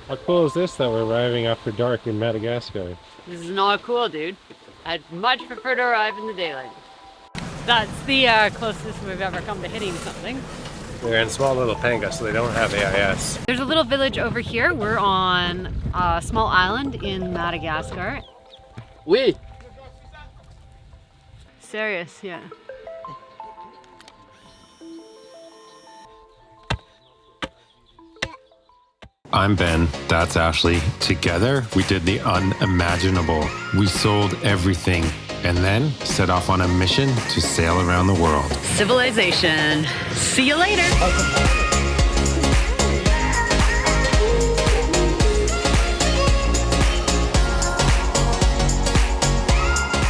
How cool is this that we're arriving after dark in Madagascar? This is not cool, dude. I'd much prefer to arrive in the daylight. That's the closest we've ever come to hitting something. They're in small little panga, so they don't have AIS. There's a little village over here. We're on a small island in Madagascar. Oui. Serious, yeah. I'm Ben, that's Ashley. Together, we did the unimaginable. We sold everything and then set off on a mission to sail around the world. Civilization. See you later.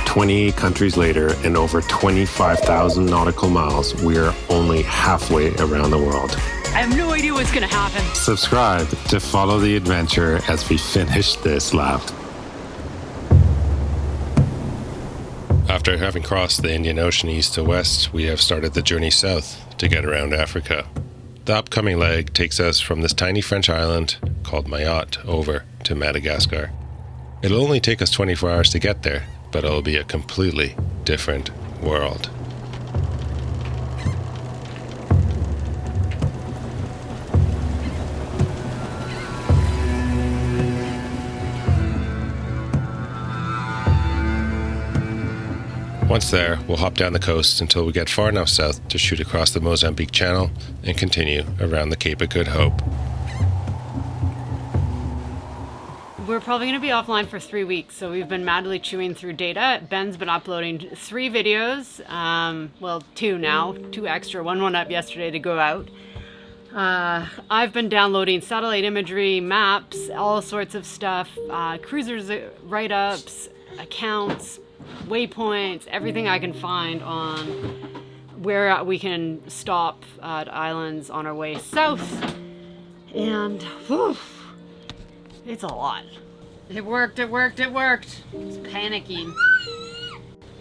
28 countries later and over 25,000 nautical miles, we are only halfway around the world. I have no idea what's gonna happen. Subscribe to follow the adventure as we finish this lap. After having crossed the Indian Ocean east to west, we have started the journey south to get around Africa. The upcoming leg takes us from this tiny French island called Mayotte over to Madagascar. It'll only take us 24 hours to get there, but it'll be a completely different world. Once there, we'll hop down the coast until we get far enough south to shoot across the Mozambique Channel and continue around the Cape of Good Hope. We're probably going to be offline for 3 weeks, so we've been madly chewing through data. Ben's been uploading 3 videos, well 2 now, 2 extra, one went up yesterday to go out. I've been downloading satellite imagery, maps, all sorts of stuff, cruisers write-ups, accounts, waypoints, everything I can find on where we can stop at islands on our way south. And whew, it's a lot. It worked. It's panicking.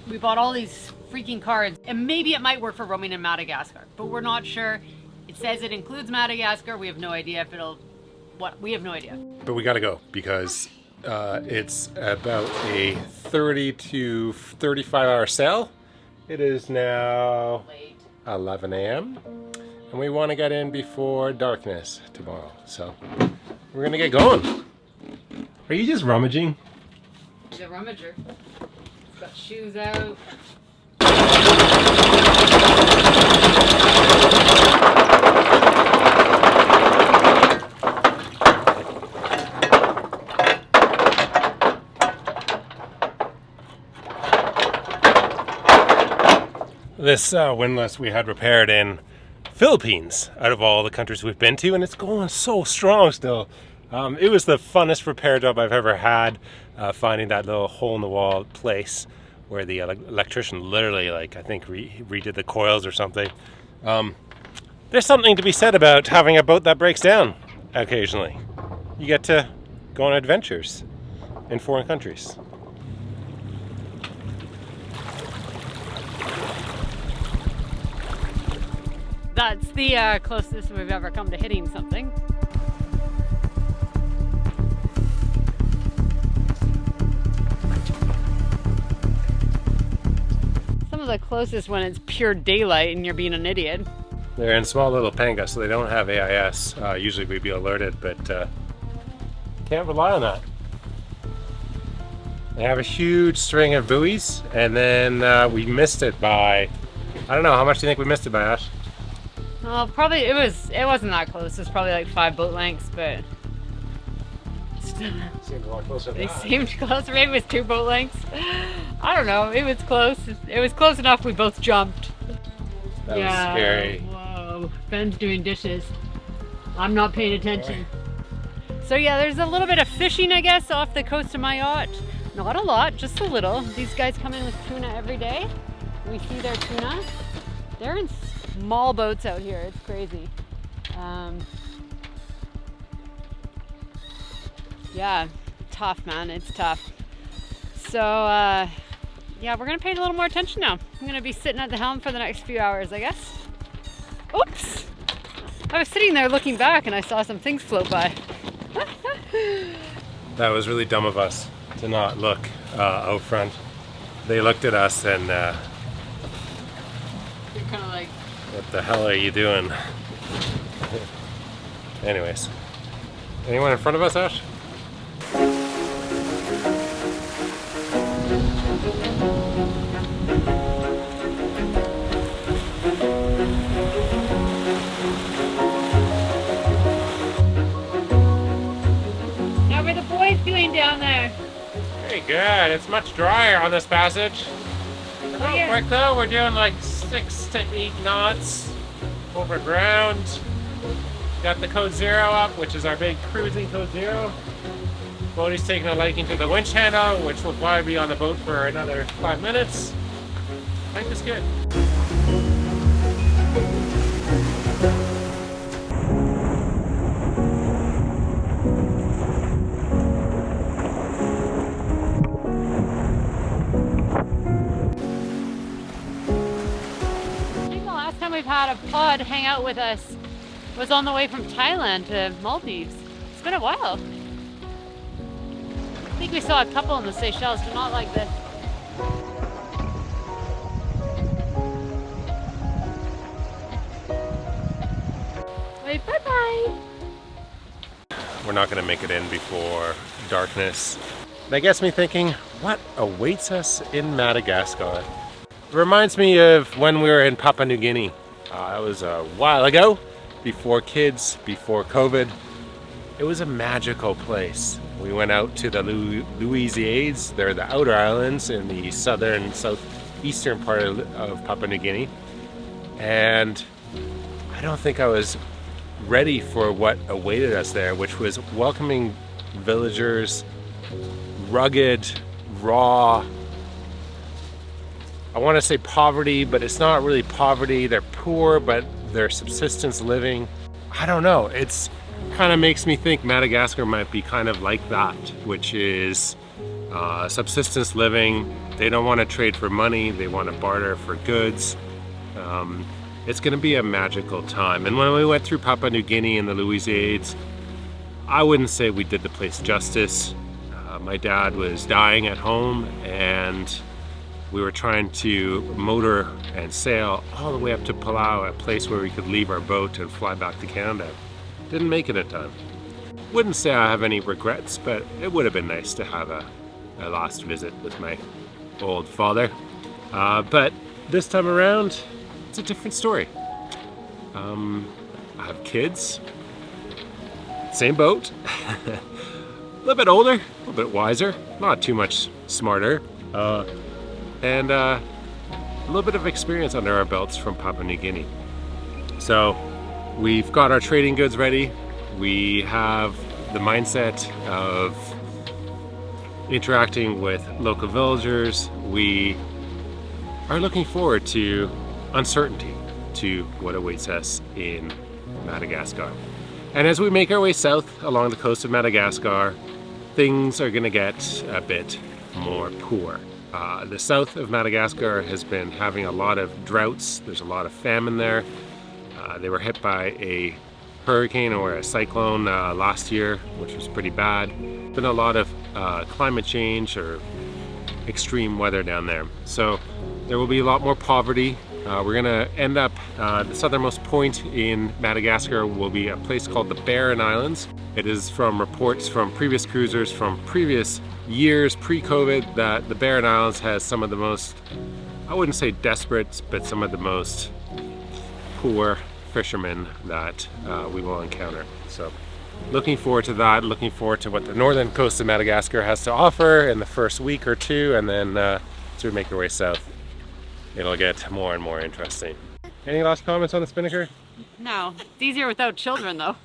We bought all these freaking cards, and maybe it might work for roaming in Madagascar, but we're not sure. It says it includes Madagascar. We have no idea if it'll, we have no idea. But we gotta go because it's about a 30 to 35 hour sail. It is now Late. 11 a.m. and we want to get in before darkness tomorrow. So we're gonna get going. Are you just rummaging? He's a rummager. He's got shoes out. This windlass we had repaired in Philippines out of all the countries we've been to, and it's going so strong still. It was the funnest repair job I've ever had, finding that little hole in the wall place where the electrician literally, I think, redid the coils or something. There's something to be said about having a boat that breaks down occasionally. You get to go on adventures in foreign countries. That's the closest we've ever come to hitting something. Some of the closest when it's pure daylight and you're being an idiot. They're in small little panga, so they don't have AIS. Usually we'd be alerted, but can't rely on that. They have a huge string of buoys, and then we missed it by, I don't know, how much do you think we missed it by, Ash? Well, probably it wasn't that close. It was probably like 5 boat lengths, but Seemed a lot closer than they that. seemed close. Maybe it was 2 boat lengths. I don't know. It was close. It was close enough. We both jumped. That was scary. Whoa. Ben's doing dishes. I'm not paying attention. So yeah, there's a little bit of fishing, I guess, off the coast of Mayotte. Not a lot, just a little. These guys come in with tuna every day. We see their tuna. They're in small boats out here. It's crazy. Yeah, tough, man. It's tough. So yeah, we're gonna pay a little more attention now. I'm gonna be sitting at the helm for the next few hours, I guess. Oops! I was sitting there looking back and I saw some things float by. That was really dumb of us to not look out front. They looked at us and You're kind of like, what the hell are you doing? Anyways, anyone in front of us, Ash? how are the boys doing down there? Pretty good. It's much drier on this passage. Real quick though, we're doing like 6 to 8 knots over ground. Got the code 0 up, which is our big cruising code 0. Bodhi's taking a liking to the winch handle, which will probably be on the boat for another 5 minutes. I think it's good. I think the last time we've had a pod hang out with us was on the way from Thailand to Maldives. It's been a while. I think we saw a couple in the Seychelles, but not like this. Wait, bye-bye. We're not going to make it in before darkness. That gets me thinking, what awaits us in Madagascar? It reminds me of when we were in Papua New Guinea. That was a while ago, before kids, before COVID. It was a magical place. We went out to the Louisiades. They're the outer islands in the southern, southeastern part of Papua New Guinea. And I don't think I was ready for what awaited us there, which was welcoming villagers, rugged, raw. I want to say poverty, but it's not really poverty. They're poor, but they're subsistence living. I don't know. It's kind of makes me think Madagascar might be kind of like that, which is subsistence living. They don't want to trade for money. They want to barter for goods. It's going to be a magical time. And when we went through Papua New Guinea and the Louisiades, I wouldn't say we did the place justice. My dad was dying at home, and we were trying to motor and sail all the way up to Palau, a place where we could leave our boat and fly back to Canada. Didn't make it in time. Wouldn't say I have any regrets, but it would have been nice to have a last visit with my old father. But this time around, it's a different story. I have kids, same boat, a little bit older, a little bit wiser, not too much smarter, and a little bit of experience under our belts from Papua New Guinea. So we've got our trading goods ready. We have the mindset of interacting with local villagers. We are looking forward to uncertainty, to what awaits us in Madagascar. And as we make our way south along the coast of Madagascar, things are going to get a bit more poor. The south of Madagascar has been having a lot of droughts. There's a lot of famine there. They were hit by a hurricane or a cyclone last year, which was pretty bad. Been a lot of climate change or extreme weather down there. So there will be a lot more poverty. We're gonna end up, the southernmost point in Madagascar will be a place called the Barren Islands. It is from reports from previous cruisers from previous years pre-COVID that the Barren Islands has some of the most, I wouldn't say desperate, but some of the most poor fishermen that we will encounter. So looking forward to that, looking forward to what the northern coast of Madagascar has to offer in the first week or two, and then as we make our way south, it'll get more and more interesting. Any last comments on the Spinnaker? No, it's easier without children though.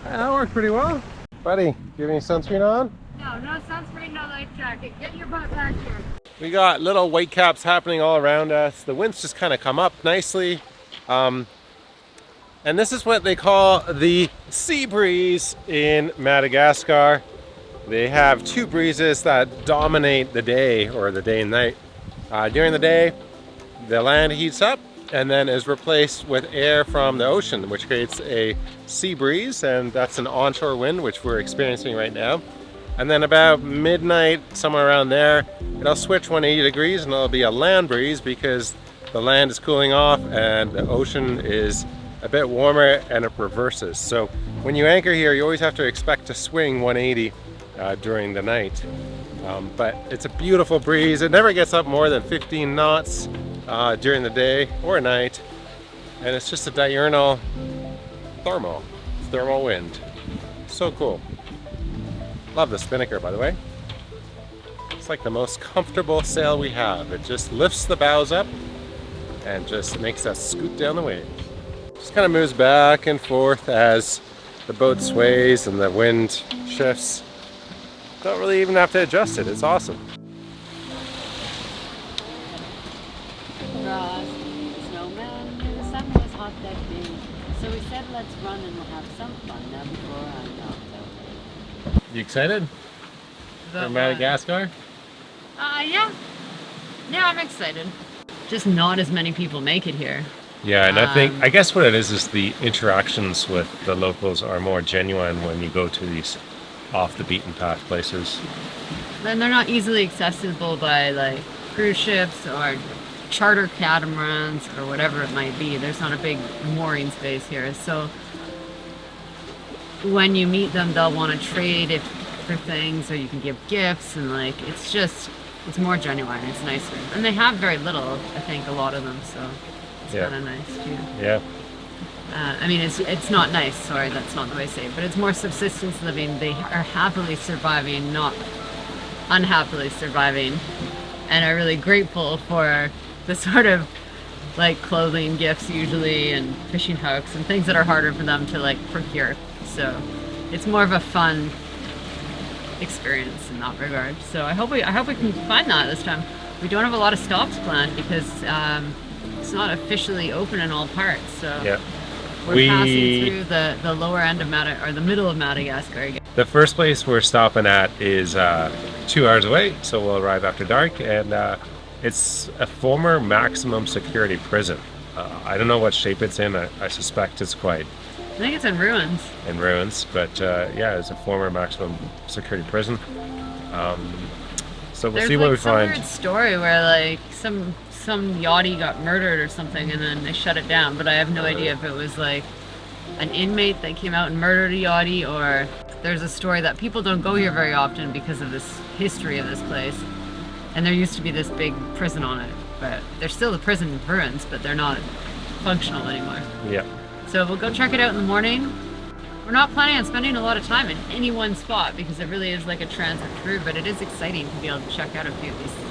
That worked pretty well. Buddy, do you have any sunscreen on? No sunscreen, no life jacket. Get your butt back here. We got little white caps happening all around us. The winds just kind of come up nicely. And this is what they call the sea breeze in Madagascar. They have two breezes that dominate the day, or the day and night. During the day, the land heats up and then is replaced with air from the ocean, which creates a sea breeze, and that's an onshore wind, which we're experiencing right now. And then about midnight, somewhere around there, it'll switch 180 degrees and it'll be a land breeze because the land is cooling off and the ocean is a bit warmer and it reverses. So when you anchor here, you always have to expect to swing 180 during the night. But it's a beautiful breeze. It never gets up more than 15 knots during the day or night. And it's just a diurnal thermal wind. So cool. Love the spinnaker, by the way. It's like the most comfortable sail we have. It just lifts the bows up and just makes us scoot down the wave. Just kind of moves back and forth as the boat sways and the wind shifts. Don't really even have to adjust it. It's awesome. Snowman, the sun was hot that day. So we said let's run and we'll have some fun now before I'm knocked out. You excited for Madagascar? Yeah. Yeah, I'm excited. Just not as many people make it here. Yeah, and I guess what it is the interactions with the locals are more genuine when you go to these off the beaten path places. Then they're not easily accessible by like cruise ships or charter catamarans or whatever it might be. There's not a big mooring space here. So when you meet them, they'll want to trade for things, or you can give gifts, and like it's more genuine. It's nicer, and they have very little. I think a lot of them, so it's kind of nice too. Yeah. I mean, it's not nice. Sorry, that's not the way to say it. But it's more subsistence living. They are happily surviving, not unhappily surviving, and are really grateful for the sort of like clothing gifts usually, and fishing hooks and things that are harder for them to like procure. So it's more of a fun experience in that regard. So I hope we can find that this time. We don't have a lot of stops planned because it's not officially open in all parts. So yeah. We're passing through the lower end of the middle of Madagascar again. The first place we're stopping at is 2 hours away, so we'll arrive after dark, and it's a former maximum security prison. I don't know what shape it's in. I suspect it's quite... I think it's in ruins. In ruins, but yeah, it's a former maximum security prison. So we'll see what we find. There's like some weird story where like some yachty got murdered or something, and then they shut it down. But I have no idea if it was like an inmate that came out and murdered a yachty, or there's a story that people don't go here very often because of this history of this place. And there used to be this big prison on it, but there's still the prison ruins, but they're not functional anymore. Yeah. So we'll go check it out in the morning. We're not planning on spending a lot of time in any one spot because it really is like a transit through, but it is exciting to be able to check out a few of these places.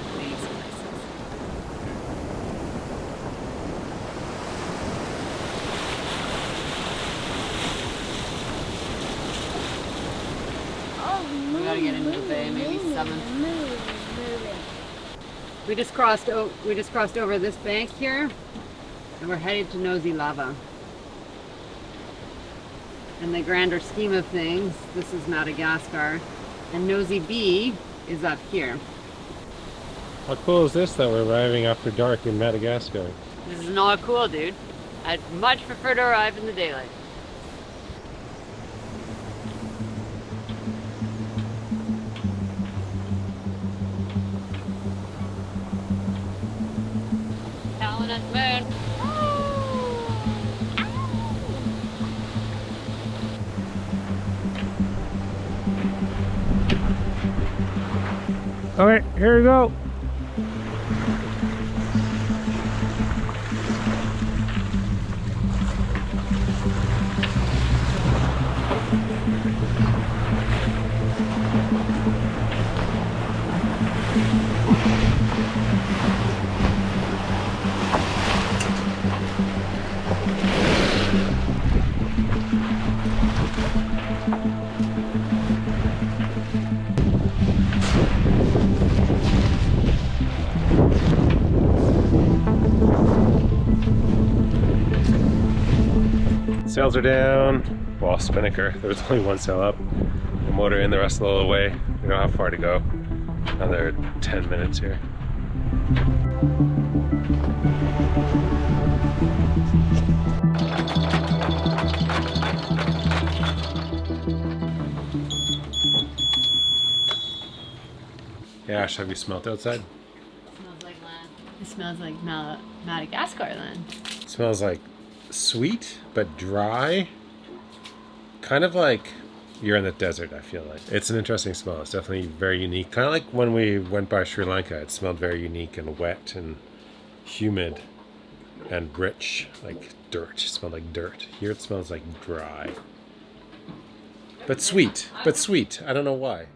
We gotta get into the bay, maybe 7th. We just crossed over this bank here, and we're headed to Nosy Lava. In the grander scheme of things, this is Madagascar, and Nosy B is up here. How cool is this that we're arriving after dark in Madagascar? This is not cool, dude. I'd much prefer to arrive in the daylight. Moon. Okay, here we go. Sails are down. Well, spinnaker. There was only one sail up. The motor in, the rest a little away. We don't have far to go. Another 10 minutes here. Yeah, Ash, have you smelt outside? It smells like land. It smells like Madagascar land. It smells like sweet but dry. Kind of like you're in the desert, I feel like. It's an interesting smell. It's definitely very unique. Kind of like when we went by Sri Lanka, it smelled very unique and wet and humid and rich, like dirt. It smelled like dirt. Here it smells like dry. But sweet. But sweet. I don't know why.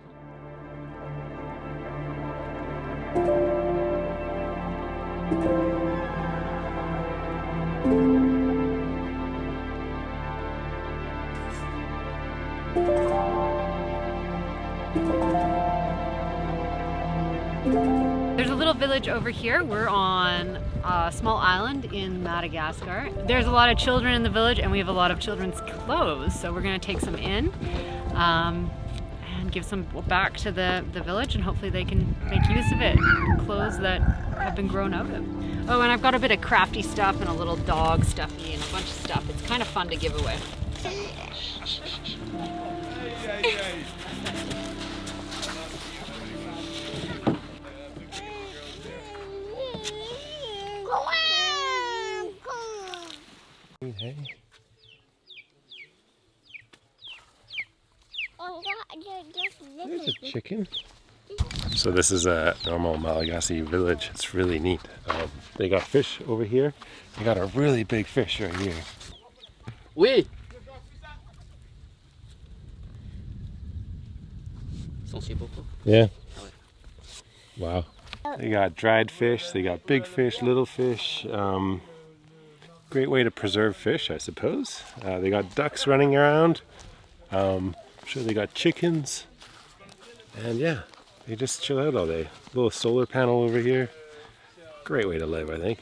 There's a little village over here. We're on a small island in Madagascar. There's a lot of children in the village and we have a lot of children's clothes, so we're going to take some in and give some back to the village, and hopefully they can make use of it. Clothes that have been grown out of. Oh, and I've got a bit of crafty stuff and a little dog stuffy and a bunch of stuff. It's kind of fun to give away. Hey. There's a chicken. So this is a normal Malagasy village. It's really neat. They got fish over here. They got a really big fish right here. Oui. Yeah. Wow. They got dried fish. They got big fish, little fish. Great way to preserve fish, I suppose. They got ducks running around. I'm sure they got chickens. And yeah, they just chill out all day. Little solar panel over here. Great way to live, I think.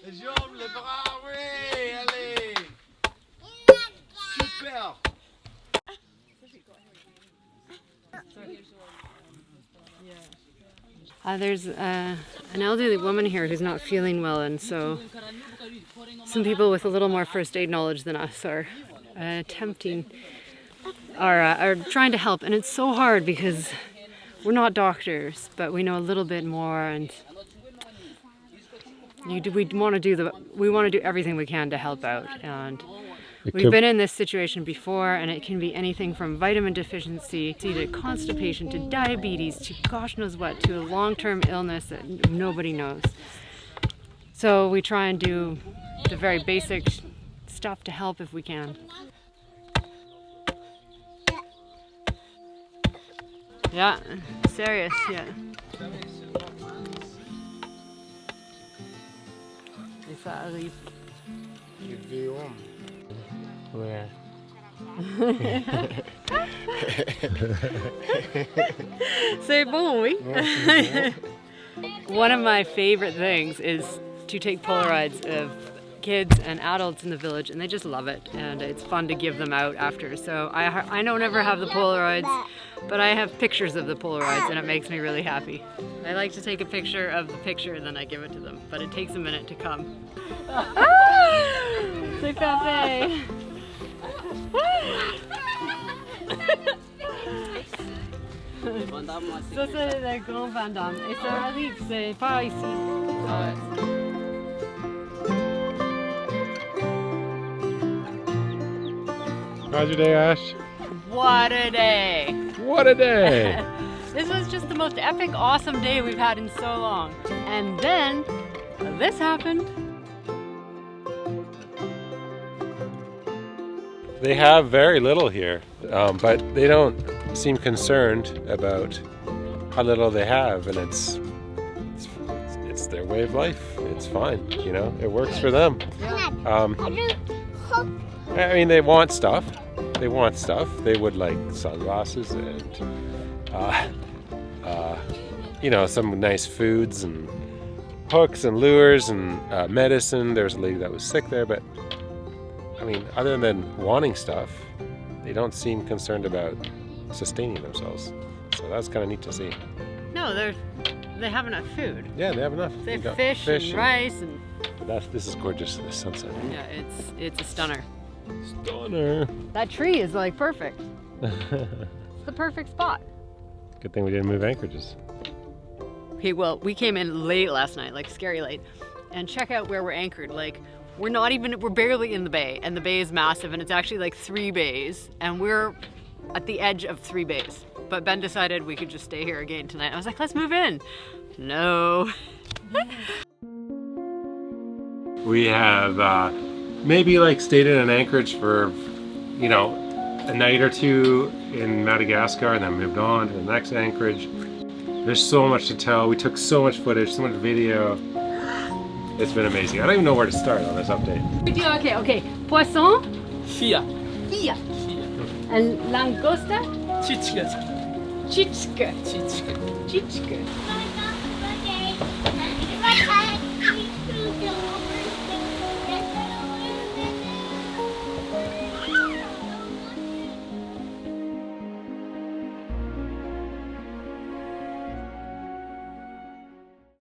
Les jambes, les bras, oui, allez. Super. There's an elderly woman here who's not feeling well, and so some people with a little more first aid knowledge than us are trying to help, and it's so hard because we're not doctors, but we know a little bit more, and we want to do everything we can to help out. And we've been in this situation before, and it can be anything from vitamin deficiency to constipation to diabetes to gosh knows what, to a long-term illness that nobody knows. So we try and do the very basic stuff to help if we can. Yeah, serious, yeah. Ça arrive. Ouais. C'est bon, oui. One of my favorite things is to take Polaroids of kids and adults in the village, and they just love it, and it's fun to give them out after. So I don't ever have the Polaroids, but I have pictures of the Polaroids, and it makes me really happy. I like to take a picture of the picture and then I give it to them, but it takes a minute to come. C'est parfait. Ça c'est le grand Van Damme, et ça arrive, c'est pas ici. How's your day, Ash? What a day! What a day! This was just the most epic, awesome day we've had in so long. And then this happened. They have very little here, but they don't seem concerned about how little they have, and it's their way of life. It's fine, you know. It works for them. I mean, they want stuff, they want stuff. They would like sunglasses and you know, some nice foods and hooks and lures and medicine. There was a lady that was sick there, but I mean, other than wanting stuff, they don't seem concerned about sustaining themselves. So that's kind of neat to see. No, they have enough food. Yeah, they have enough. They They have got fish and rice and But this is gorgeous. The sunset. yeah, it's a stunner. Stunner. That tree is like perfect. It's the perfect spot. Good thing we didn't move anchorages. Okay, well, we came in late last night, like scary late, and check out where we're anchored. Like, we're barely in the bay, and the bay is massive, and it's actually like 3 bays, and we're at the edge of 3 bays. But Ben decided we could just stay here again tonight. I was like, let's move in. No. We have maybe like stayed in an anchorage for, you know, a night or two in Madagascar and then moved on to the next anchorage. There's so much to tell. We took so much footage, so much video. It's been amazing. I don't even know where to start on this update. Okay. Poisson, Fia. fia. And langosta, Chichka. chichka. Chichka. Chichka.